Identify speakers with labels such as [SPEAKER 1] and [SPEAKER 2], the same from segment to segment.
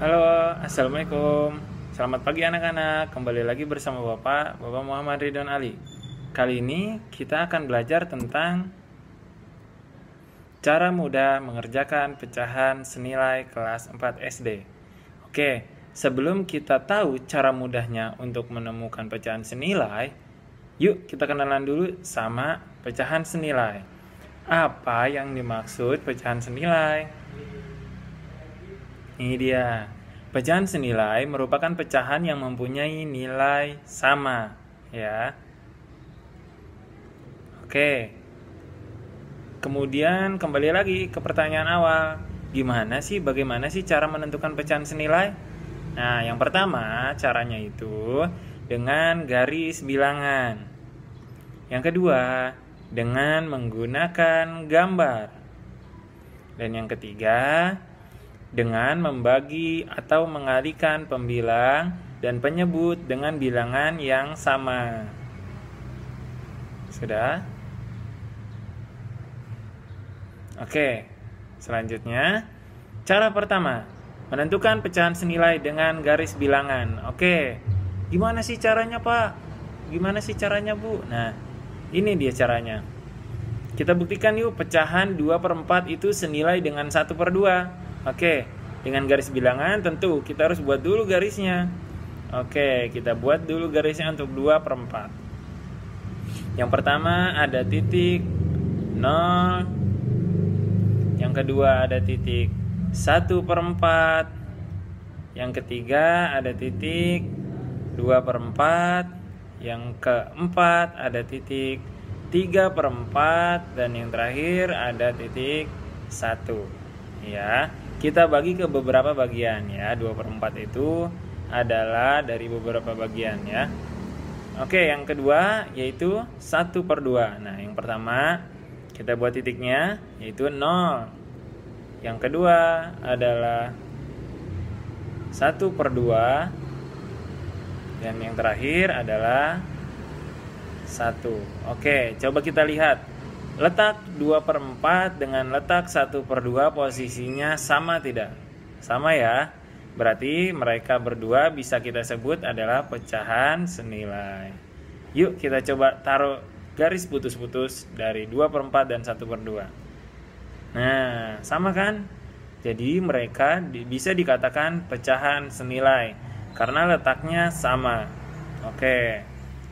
[SPEAKER 1] Halo, Assalamualaikum. Selamat pagi anak-anak. Kembali lagi bersama Bapak Muhammad Ridwan Ali. Kali ini kita akan belajar tentang cara mudah mengerjakan pecahan senilai kelas 4 SD. Oke, sebelum kita tahu cara mudahnya untuk menemukan pecahan senilai, yuk kita kenalan dulu sama pecahan senilai. Apa yang dimaksud pecahan senilai? Ini dia. Pecahan senilai merupakan pecahan yang mempunyai nilai sama, ya. Oke. Kemudian kembali lagi ke pertanyaan awal. Bagaimana sih cara menentukan pecahan senilai? Nah, yang pertama caranya itu dengan garis bilangan. Yang kedua, dengan menggunakan gambar. Dan yang ketiga, dengan membagi atau mengalihkan pembilang dan penyebut dengan bilangan yang sama. Sudah? Oke, selanjutnya cara pertama, menentukan pecahan senilai dengan garis bilangan. Oke, gimana sih caranya, Pak? Gimana sih caranya, Bu? Nah, ini dia caranya. Kita buktikan yuk, pecahan 2/4 itu senilai dengan 1/2. Oke, dengan garis bilangan tentu kita harus buat dulu garisnya. Oke, kita buat dulu garisnya untuk 2/4. Yang pertama ada titik 0. Yang kedua ada titik 1/4. Yang ketiga ada titik 2/4. Yang keempat ada titik 3/4. Dan yang terakhir ada titik 1. Ya, kita bagi ke beberapa bagian ya. 2/4 itu adalah dari beberapa bagian ya. Oke, yang kedua yaitu 1/2. Nah, yang pertama kita buat titiknya yaitu 0. Yang kedua adalah 1/2. Dan yang terakhir adalah 1. Oke, coba kita lihat. Letak 2/4 dengan letak 1/2 posisinya sama tidak? Sama ya. Berarti mereka berdua bisa kita sebut adalah pecahan senilai. Yuk kita coba taruh garis putus-putus dari 2/4 dan 1/2. Nah, sama kan? Jadi mereka bisa dikatakan pecahan senilai karena letaknya sama. Oke,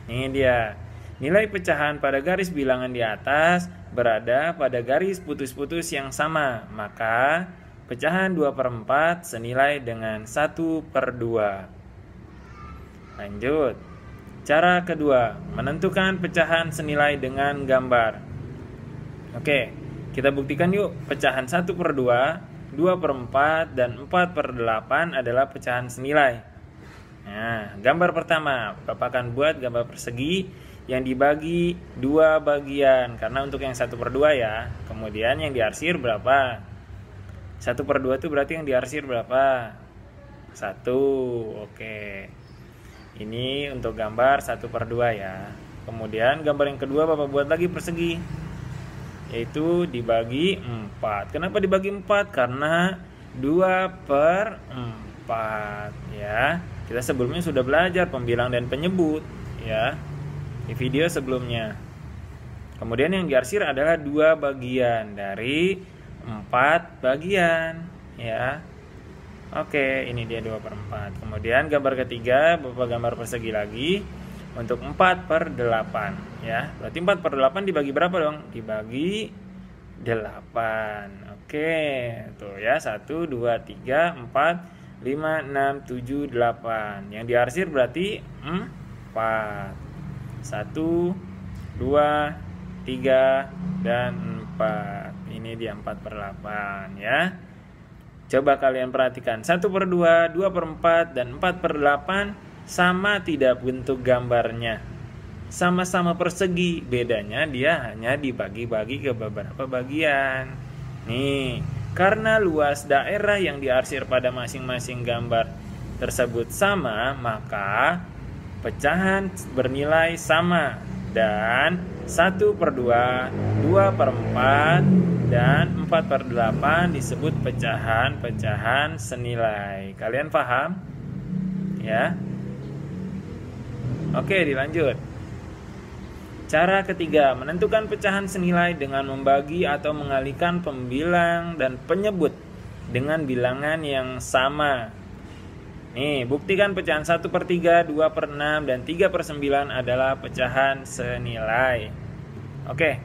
[SPEAKER 1] ini dia. Nilai pecahan pada garis bilangan di atas berada pada garis putus-putus yang sama. Maka pecahan 2/4 senilai dengan 1/2. Lanjut. Cara kedua, menentukan pecahan senilai dengan gambar. Oke, kita buktikan yuk. Pecahan 1/2, 2/4, dan 4/8 adalah pecahan senilai. Nah, gambar pertama, Bapak akan buat gambar persegi yang dibagi 2 bagian. Karena untuk yang 1/2 ya. Kemudian yang diarsir berapa? 1/2 itu berarti yang diarsir berapa? 1. Oke. Ini untuk gambar 1/2 ya. Kemudian gambar yang kedua Bapak buat lagi persegi, yaitu dibagi 4. Kenapa dibagi 4? Karena 2/4 ya. Kita sebelumnya sudah belajar pembilang dan penyebut ya di video sebelumnya. Kemudian yang diarsir adalah 2 bagian dari 4 bagian ya. Oke, ini dia 2/4. Kemudian gambar ketiga Bapak gambar persegi lagi untuk 4/8 ya. Berarti 4/8 dibagi berapa dong? Dibagi 8. Oke, tuh ya, 1 2 3 4 5 6 7 8. Yang diarsir berarti 4. 1 2 3 dan 4. Ini dia 4/8 ya. Coba kalian perhatikan, 1/2, 2/4, dan 4/8 sama tidak bentuk gambarnya? Sama-sama persegi, bedanya dia hanya dibagi-bagi ke beberapa bagian. Nih, karena luas daerah yang diarsir pada masing-masing gambar tersebut sama, maka pecahan bernilai sama. Dan 1/2, 2/4, dan 4/8 disebut pecahan-pecahan senilai. Kalian paham? Ya. Oke, dilanjut. Cara ketiga, menentukan pecahan senilai dengan membagi atau mengalihkan pembilang dan penyebut dengan bilangan yang sama. Nih, buktikan pecahan 1/3, 2/6, dan 3/9 adalah pecahan senilai. Oke,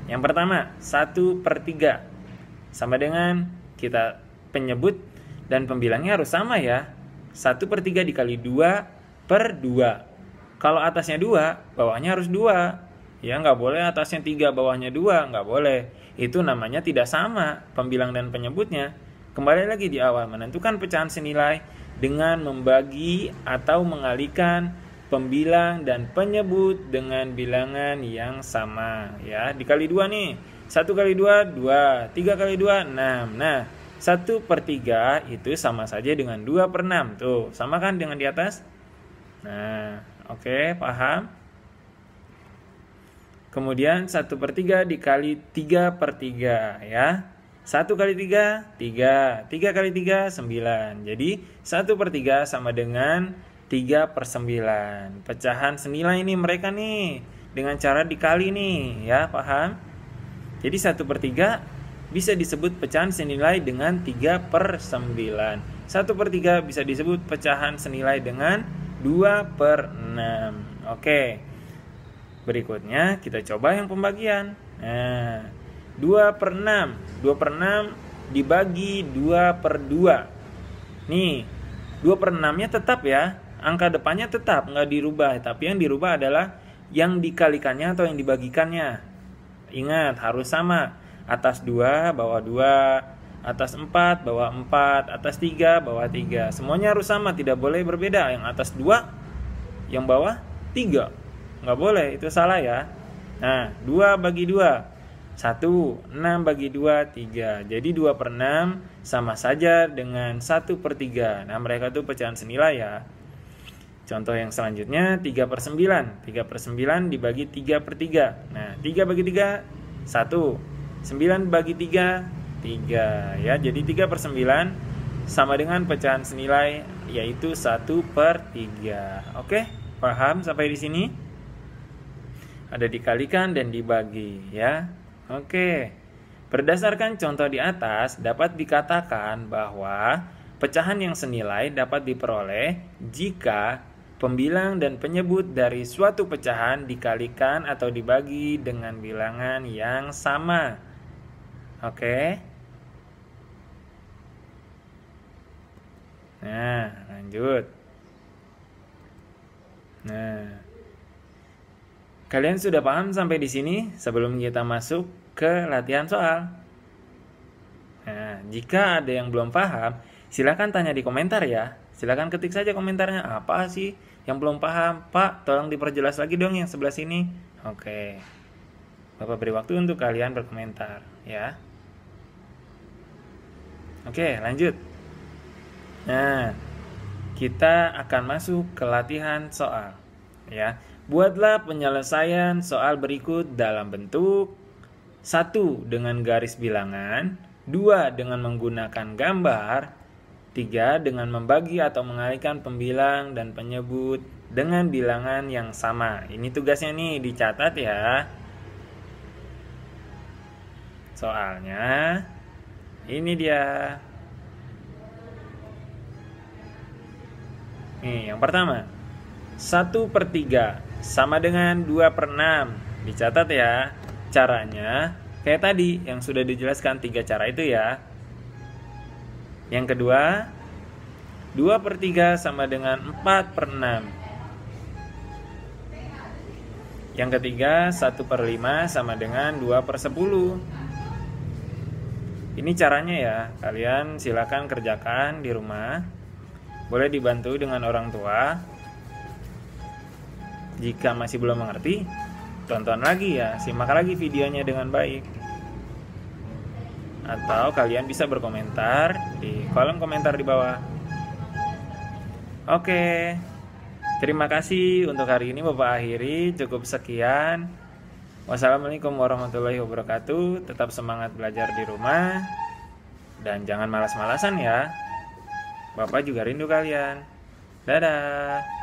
[SPEAKER 1] yang pertama 1/3 sama dengan kita penyebut dan pembilangnya harus sama ya. 1/3 dikali 2/2. Kalau atasnya 2, bawahnya harus 2. Ya, nggak boleh atasnya 3, bawahnya 2, nggak boleh. Itu namanya tidak sama pembilang dan penyebutnya. Kembali lagi di awal, menentukan pecahan senilai dengan membagi atau mengalihkan pembilang dan penyebut dengan bilangan yang sama. Ya, dikali 2 nih. 1 kali 2, 2. 3 kali 2, 6. Nah, 1/3 itu sama saja dengan 2/6. Tuh, sama kan dengan di atas? Nah, oke, paham? Kemudian 1/3 dikali 3/3 ya. 1 kali 3, 3. 3 kali 3, 9. Jadi 1/3 sama dengan 3/9. Pecahan senilai ini mereka nih. Dengan cara dikali nih ya, paham? Jadi 1/3 bisa disebut pecahan senilai dengan 3/9. 1/3 bisa disebut pecahan senilai dengan 2/6. Oke. Berikutnya kita coba yang pembagian. Nah, 2/6. 2/6 dibagi 2/2. Nih, 2/6-nya tetap ya. Angka depannya tetap, nggak dirubah. Tapi yang dirubah adalah yang dikalikannya atau yang dibagikannya. Ingat, harus sama. Atas 2, bawah 2. Atas 4, bawah 4. Atas 3, bawah 3. Semuanya harus sama, tidak boleh berbeda. Yang atas 2, yang bawah 3. Nggak boleh, itu salah ya. Nah, 2 bagi 2. 1, 6 bagi 2, 3. Jadi 2/6 sama saja dengan 1/3. Nah, mereka tuh pecahan senilai ya. Contoh yang selanjutnya 3/9. 3/9 dibagi 3/3. Nah, 3 bagi 3, 1. 9 bagi 3, 3. Ya, jadi 3/9 sama dengan pecahan senilai yaitu 1/3. Oke, paham sampai di sini? Ada dikalikan dan dibagi ya. Oke. Berdasarkan contoh di atas dapat dikatakan bahwa pecahan yang senilai dapat diperoleh jika pembilang dan penyebut dari suatu pecahan dikalikan atau dibagi dengan bilangan yang sama. Oke. Nah, lanjut. Nah, kalian sudah paham sampai di sini sebelum kita masuk ke latihan soal? Nah, jika ada yang belum paham, silakan tanya di komentar ya. Silakan ketik saja komentarnya, apa sih yang belum paham? Pak, tolong diperjelas lagi dong yang sebelah sini. Oke. Bapak beri waktu untuk kalian berkomentar ya. Oke, lanjut. Nah, kita akan masuk ke latihan soal ya. Buatlah penyelesaian soal berikut dalam bentuk 1 dengan garis bilangan, 2 dengan menggunakan gambar, 3 dengan membagi atau mengalihkan pembilang dan penyebut dengan bilangan yang sama. Ini tugasnya nih, dicatat ya. Soalnya ini dia. Nih, yang pertama 1/3 sama dengan 2/6. Dicatat ya. Caranya kayak tadi yang sudah dijelaskan 3 cara itu ya. Yang kedua 2/3 sama dengan 4/6. Yang ketiga 1/5 sama dengan 2/10. Ini caranya ya. Kalian silakan kerjakan di rumah. Boleh dibantu dengan orang tua. Jika masih belum mengerti, tonton lagi ya, simak lagi videonya dengan baik. Atau kalian bisa berkomentar di kolom komentar di bawah. Oke. Terima kasih untuk hari ini Bapak akhiri, cukup sekian. Wassalamualaikum warahmatullahi wabarakatuh. Tetap semangat belajar di rumah dan jangan malas-malasan ya. Bapak juga rindu kalian. Dadah.